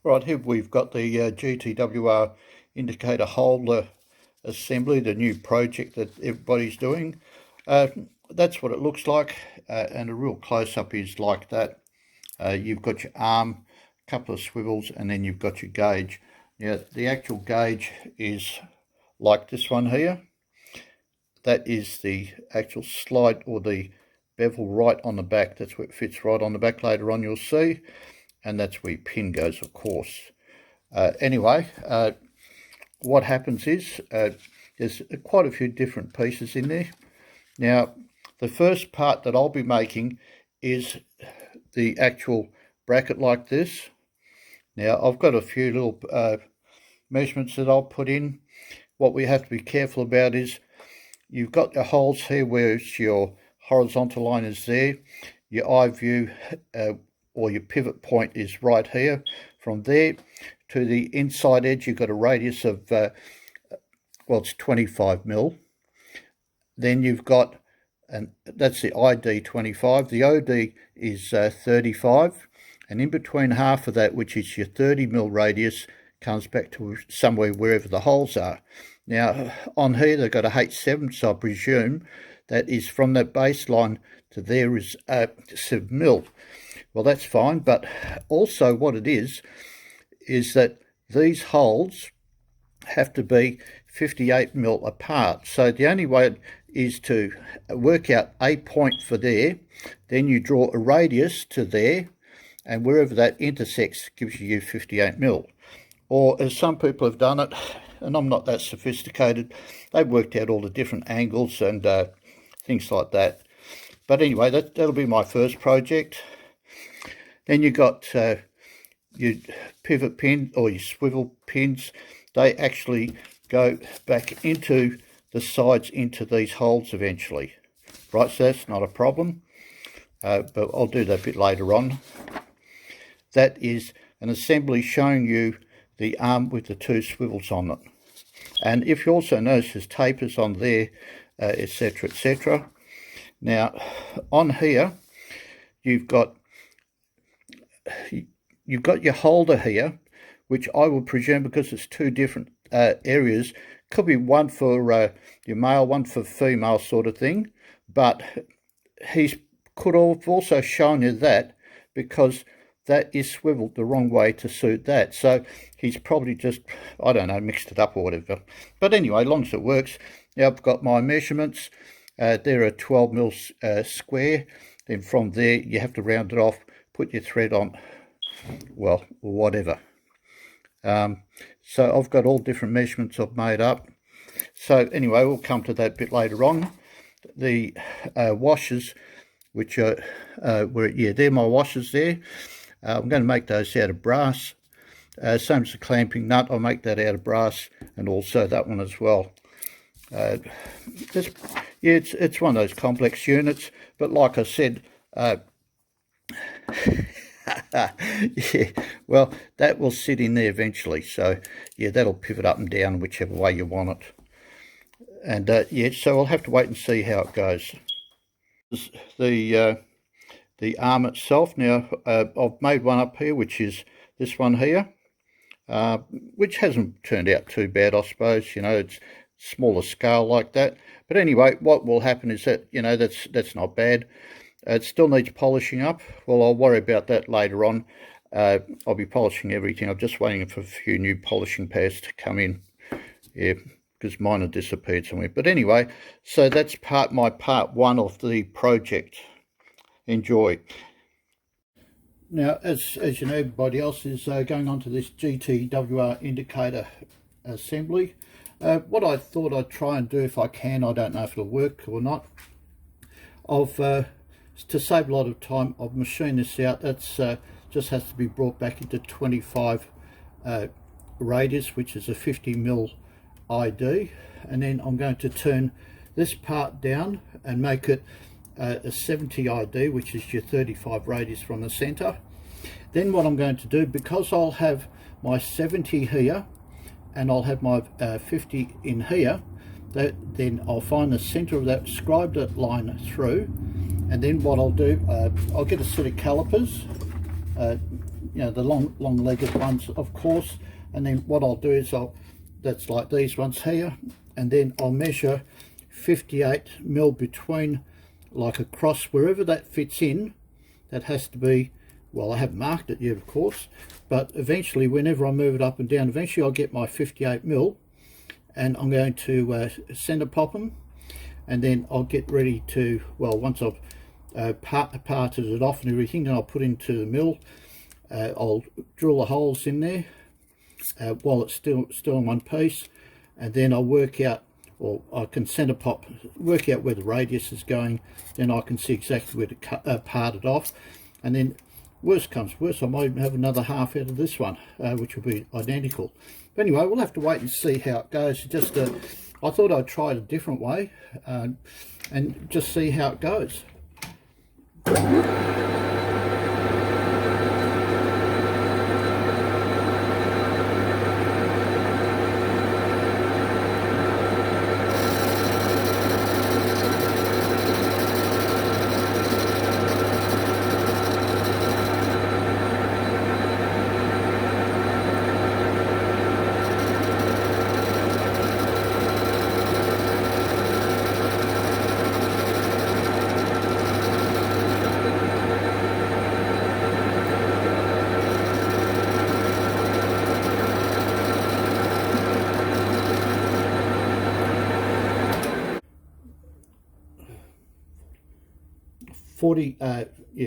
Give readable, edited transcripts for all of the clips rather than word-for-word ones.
Right, here we've got the GTWR Indicator Holder assembly, the new project that everybody's doing. That's what it looks like, and a real close-up is like that. You've got your arm, a couple of swivels, and then you've got your gauge. Now, the actual gauge is like this one here. That is the actual slide or the bevel right on the back. That's where it fits right on the back. Later on you'll see. And that's where your pin goes, of course. Anyway, what happens is there's quite a few different pieces in there. Now, the first part that I'll be making is the actual bracket like this. Now, I've got a few little measurements that I'll put in. What we have to be careful about is you've got your holes here where your horizontal line is there. Your eye view or your pivot point is right here. From there to the inside edge, you've got a radius of, well, it's 25 mil. Then you've got, and that's the ID 25. The OD is 35. And in between half of that, which is your 30 mil radius, comes back to somewhere wherever the holes are. Now, on here, they've got a H7, so I presume that is from that baseline to there is 7 mil. Well, that's fine, but also what it is that these holes have to be 58 mil apart. So the only way is to work out a point for there, then you draw a radius to there, and wherever that intersects gives you 58 mil. Or as some people have done it, and I'm not that sophisticated, they've worked out all the different angles and things like that. But anyway, that'll be my first project. Then you've got your pivot pin or your swivel pins. They actually go back into the sides into these holes eventually. Right, so that's not a problem. But I'll do that a bit later on. That is an assembly showing you the arm with the two swivels on it. And if you also notice there's tapers on there, etc., etc. Now, on here, you've got your holder here, which I would presume, because it's two different areas, could be one for your male, one for female sort of thing. But he could have also shown you that because that is swiveled the wrong way to suit that. So he's probably just, I don't know, mixed it up or whatever. But anyway, as long as it works. Now I've got my measurements. They're a 12 mil square. Then from there, you have to round it off, put your thread on, well, whatever. So I've got all different measurements I've made up. So anyway, we'll come to that a bit later on. The washers, which are, they're my washers there. I'm going to make those out of brass. Same as the clamping nut, I'll make that out of brass, and also that one as well. It's one of those complex units, but like I said, yeah, well, that will sit in there eventually. So yeah, that'll pivot up and down whichever way you want it. And yeah, so I'll have to wait and see how it goes. The arm itself, now I've made one up here, which is this one here, which hasn't turned out too bad, I suppose. You know, it's smaller scale like that. But anyway, what will happen is that, you know, that's not bad. It still needs polishing up. Well, I'll worry about that later on. I'll be polishing everything. I'm just waiting for a few new polishing pads to come in. Yeah, because mine have disappeared somewhere. But anyway, so that's my part one of the project. Enjoy. Now, as you know, everybody else is going on to this GTWR indicator assembly. What I thought I'd try and do, if I can, I don't know if it'll work or not, to save a lot of time, I've machined this out. That's just has to be brought back into 25 radius, which is a 50 mil ID, and then I'm going to turn this part down and make it a 70 ID, which is your 35 radius from the center. Then what I'm going to do, because I'll have my 70 here and I'll have my 50 in here, then I'll find the center of that, scribe that line through, and then what I'll do, I'll get a set of calipers, the long-legged ones, of course. And then what I'll do is that's like these ones here, and then I'll measure 58 mil between, like across wherever that fits in. That has to be, well, I haven't marked it yet, of course, but eventually, whenever I move it up and down, eventually I'll get my 58 mil, and I'm going to center pop them, and then I'll get ready to, well, once I've parted it off and everything, then I'll put into the mill. I'll drill the holes in there while it's still in one piece, and then I'll work out, or I can center pop, work out where the radius is going. Then I can see exactly where to part it off, and then worst comes worst, I might even have another half out of this one, which will be identical. But anyway, we'll have to wait and see how it goes. Just I thought I'd try it a different way and just see how it goes.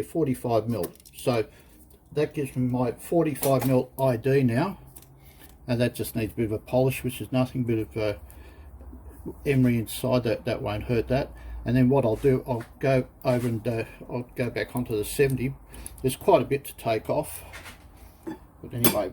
45 mil. So that gives me my 45 mil ID now, and that just needs a bit of a polish, which is nothing, bit of emery inside, that won't hurt that. And then what I'll do, I'll go over and I'll go back onto the 70. There's quite a bit to take off, but anyway.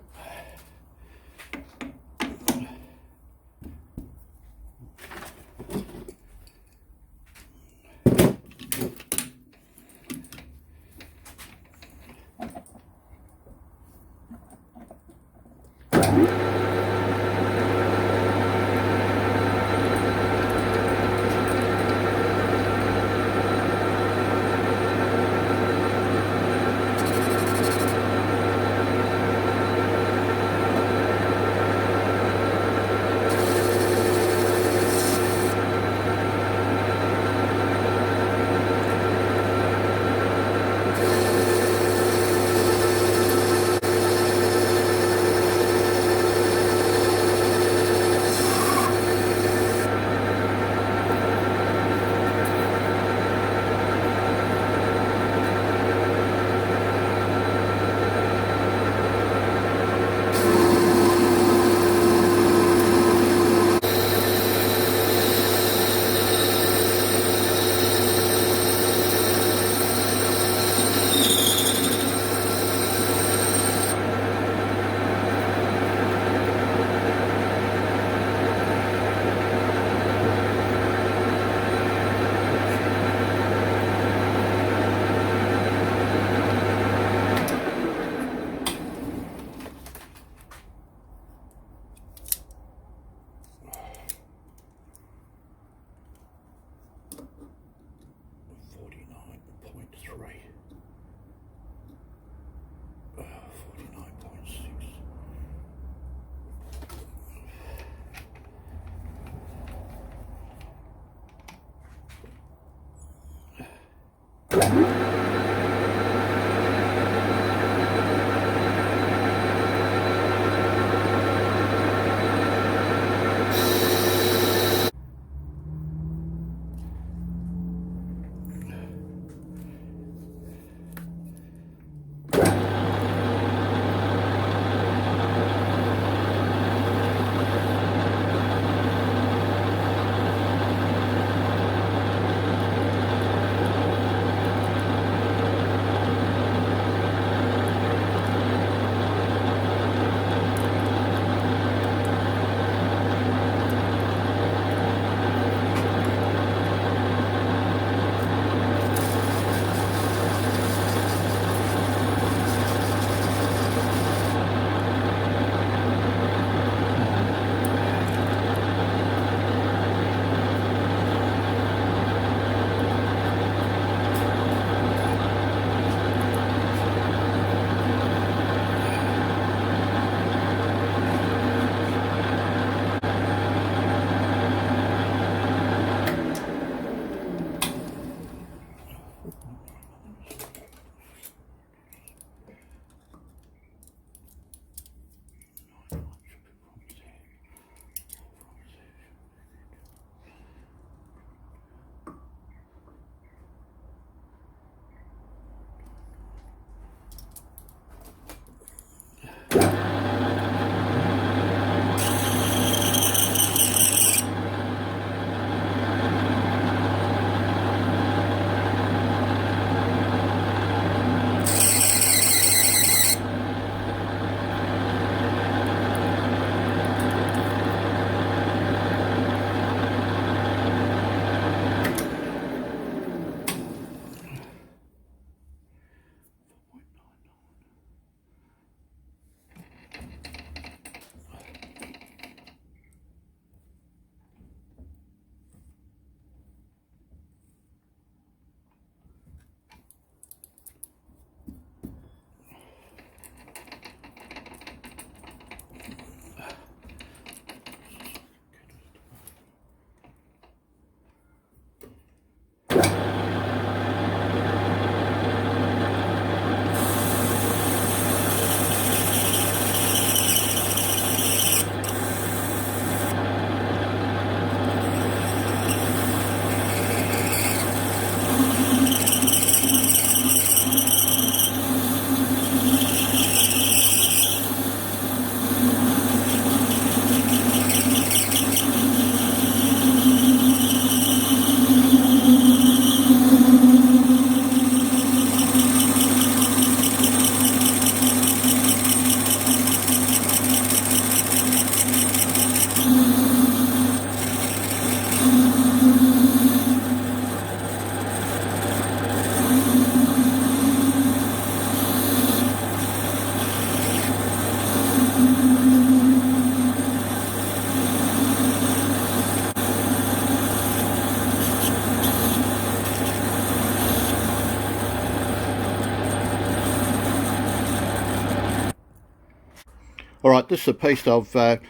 All right, this is a piece I've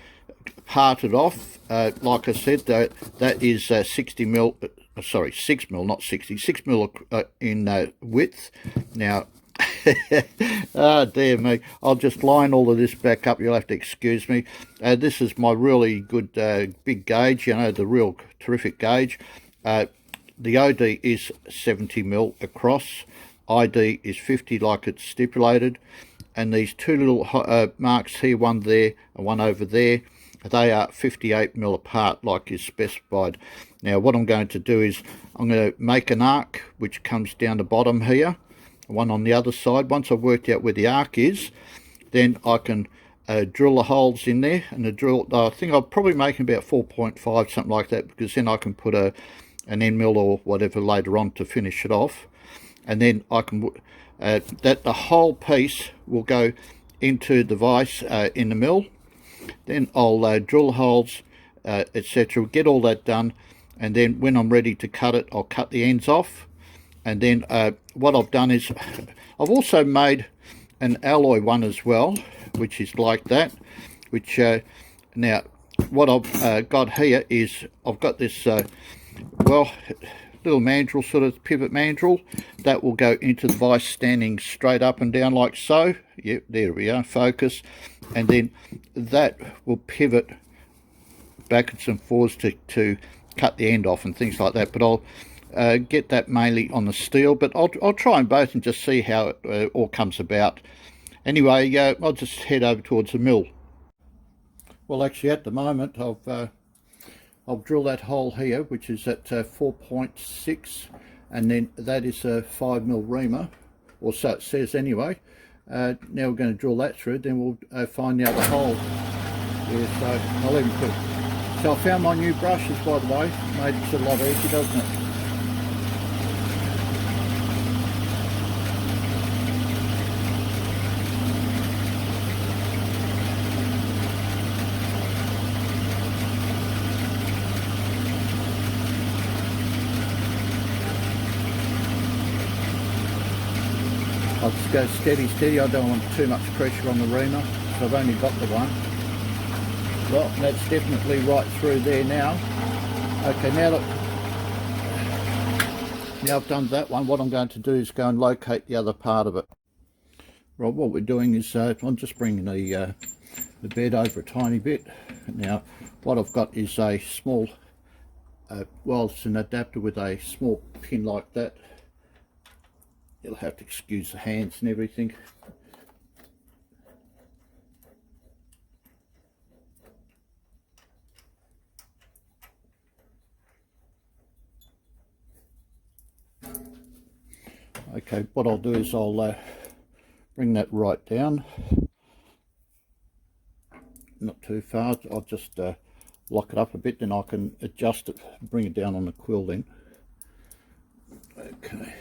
parted off. Like I said, that is 60 mil, sorry, 6 mil, not 60, 6 mil in width. Now, ah, dear me, I'll just line all of this back up. You'll have to excuse me. This is my really good big gauge, you know, the real terrific gauge. The OD is 70 mil across. ID is 50 like it's stipulated. And these two little marks here, one there and one over there, they are 58 mil apart like is specified. Now what I'm going to do is I'm going to make an arc which comes down the bottom here, one on the other side. Once I've worked out where the arc is, then I can drill the holes in there, and the drill, I think I'll probably make about 4.5, something like that, because then I can put an end mill or whatever later on to finish it off. And then I can that the whole piece will go into the vise in the mill. Then I'll drill holes, etc., get all that done, and then when I'm ready to cut it, I'll cut the ends off. And then what I've done is I've also made an alloy one as well, which is like that, which now what I've got here is I've got this well, little mandrel, sort of pivot mandrel, that will go into the vise standing straight up and down like so. Yep, there we are, focus. And then that will pivot backwards and forwards to cut the end off and things like that. But I'll get that mainly on the steel, but I'll try them both and just see how it all comes about. Anyway, I'll just head over towards the mill. Well, actually at the moment I'll drill that hole here, which is at 4.6, and then that is a 5 mil reamer, or so it says anyway. Now we're going to drill that through, then we'll find the other hole. Yeah, so I'll even put it. So I found my new brushes, by the way. Made it a lot easier, doesn't it? I'll just go steady, I don't want too much pressure on the reamer, so I've only got the one. Well, that's definitely right through there now. Okay, now I've done that one, what I'm going to do is go and locate the other part of it. Right, what we're doing is I'm just bringing the bed over a tiny bit. Now, what I've got is a small, well, it's an adapter with a small pin like that. You'll have to excuse the hands and everything. Okay, what I'll do is I'll bring that right down. Not too far, I'll just lock it up a bit, then I can adjust it, bring it down on the quill then. Okay.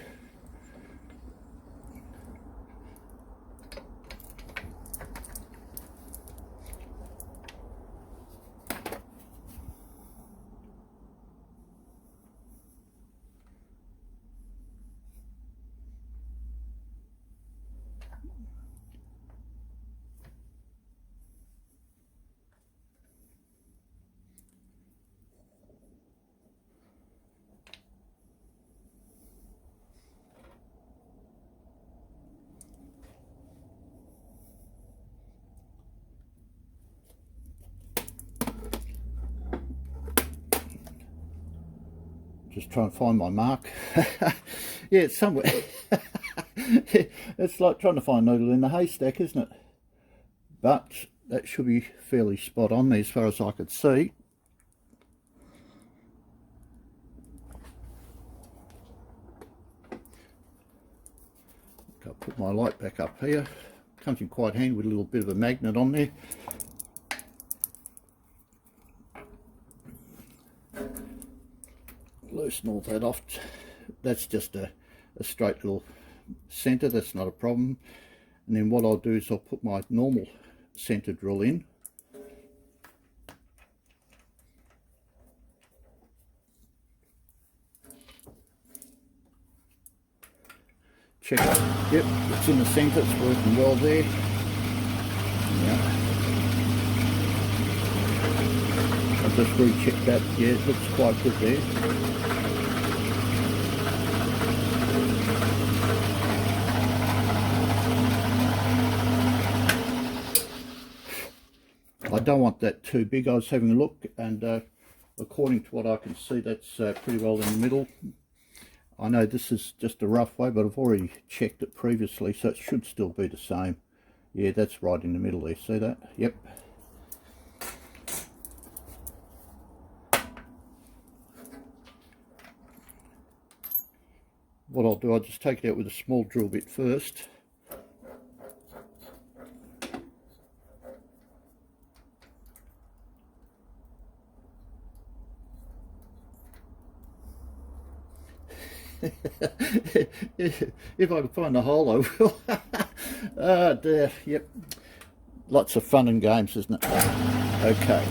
Just trying to find my mark. Yeah, it's somewhere. It's like trying to find a needle in the haystack, isn't it? But that should be fairly spot on there as far as I could see. I'll put my light back up here. Comes in quite handy with a little bit of a magnet on there. Loosen all that off. That's just a straight little centre, that's not a problem. And then what I'll do is I'll put my normal centre drill in. Check it. Yep, it's in the centre, it's working well there. Yeah. I'll just recheck that. Yeah, it looks quite good there. I don't want that too big. I was having a look, and according to what I can see, that's pretty well in the middle. I know this is just a rough way, but I've already checked it previously, so it should still be the same. Yeah, that's right in the middle there. See that? Yep. What I'll do, I'll just take it out with a small drill bit first. If I can find a hole, I will. Oh dear, yep. Lots of fun and games, isn't it? Okay.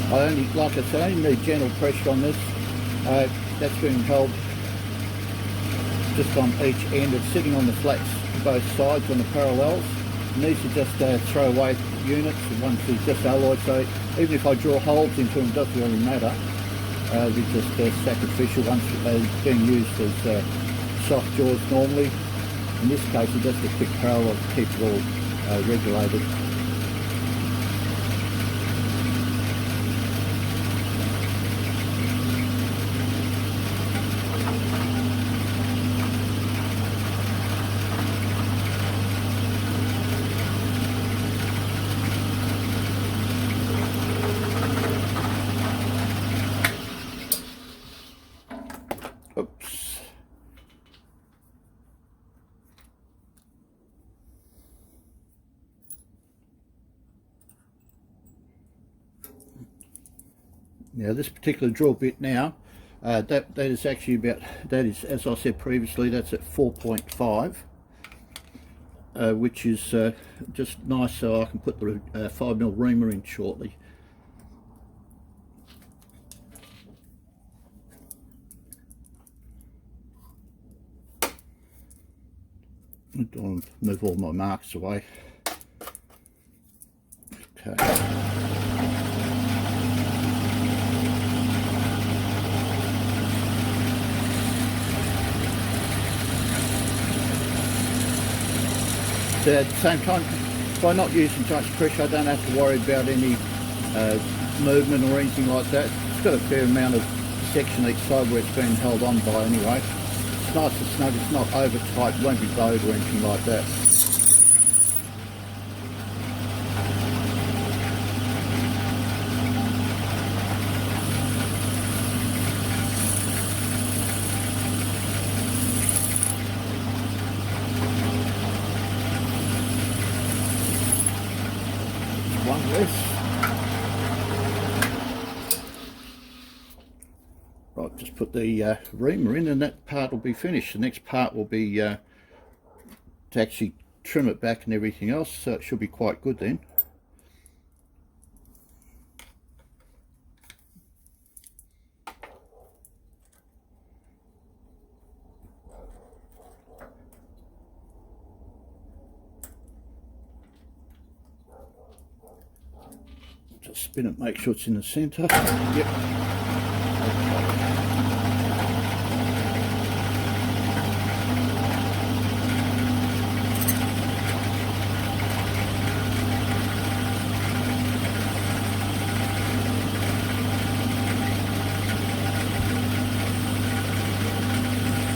I only, like I say, I only need gentle pressure on this. That's being held just on each end. It's sitting on the flats both sides on the parallels. And these are just throwaway units, and ones are just alloy, so even if I draw holes into them, it doesn't really matter. They're just sacrificial ones being used as soft jaws normally. In this case, it's just a quick parallel to keep it all regulated. Oops. Now this particular drill bit now, that is actually about, that is, as I said previously, that's at 4.5, which is just nice, so I can put the 5mm reamer in shortly. I'll move all my marks away. Okay. So at the same time, by not using too much pressure, I don't have to worry about any movement or anything like that. It's got a fair amount of section each side where it's being held on by anyway. It's nice and snug, it's not over tight, won't be bowed or anything like that. One less. Right, just put the reamer in and that part will be finished. The next part will be to actually trim it back and everything else, so it should be quite good then. Just spin it, make sure it's in the centre. Yep.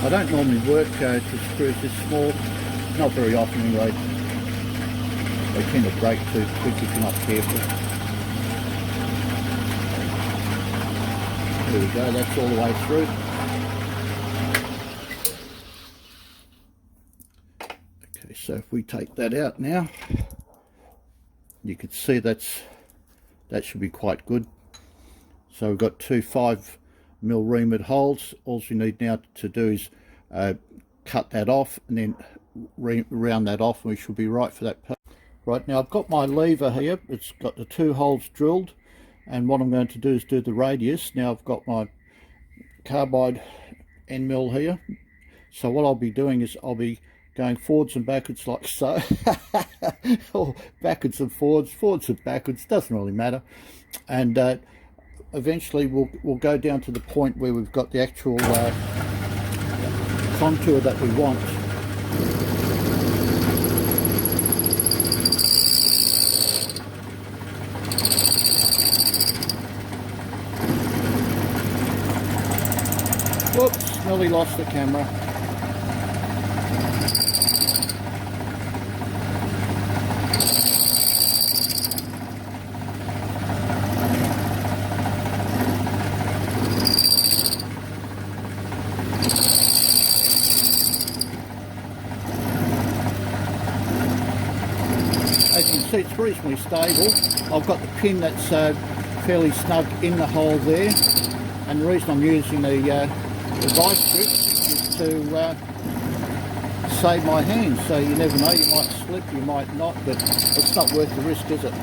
I don't normally work to screws this small, not very often anyway. They tend to break too quick if you're not careful. There we go, that's all the way through. Okay, so if we take that out now, you can see that should be quite good. So we've got two 5mm reamered holes. All we need now to do is cut that off and then round that off, and we should be right for that part. Right, now I've got my lever here. It's got the 2 holes drilled, and what I'm going to do is do the radius. Now I've got my carbide end mill here, So what I'll be doing is I'll be going forwards and backwards like so, or backwards and forwards and backwards, doesn't really matter. And eventually we'll go down to the point where we've got the actual contour that we want. Whoops, nearly lost the camera. As you can see, it's reasonably stable. I've got the pin that's fairly snug in the hole there, and the reason I'm using the vice grip is to save my hands. So you never know, you might slip, you might not, but it's not worth the risk, is it?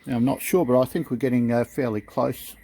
Now, I'm not sure, but I think we're getting fairly close.